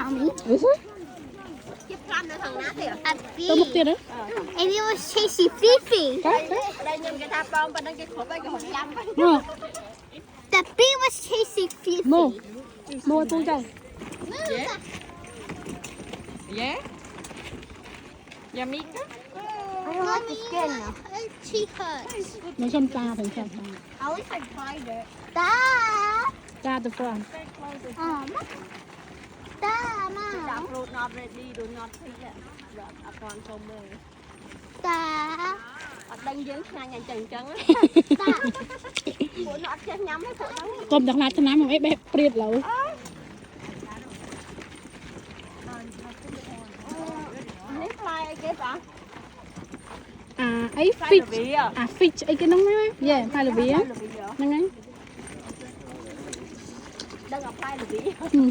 mommy. Is it? A bee. Tao mất tiền đấy. And it was chasing Fifi. No. The bee was chasing Fifi. No. No, tôi chồng. Yeah. Yummy. I don't like the skin now. She hurts. Nó xăm ta thành sao? I wish I tried it. Dad. Ta từ front. Dad, Mom. Not ready, do not take it. Upon so many. Dad. Đang dính ngay ngày chừng chừng á. Phụ nó chết nhắm mấy phụ đó. កុំទាំងណាឆ្នាំមកអីបេះព្រាតឡូវ នេះខ្លាយអីគេបង អី fish អា fish អីគេហ្នឹងណាយេផ្លែល្វីហ្នឹងហើយ ដឹងអាផ្លែល្វី ហឹម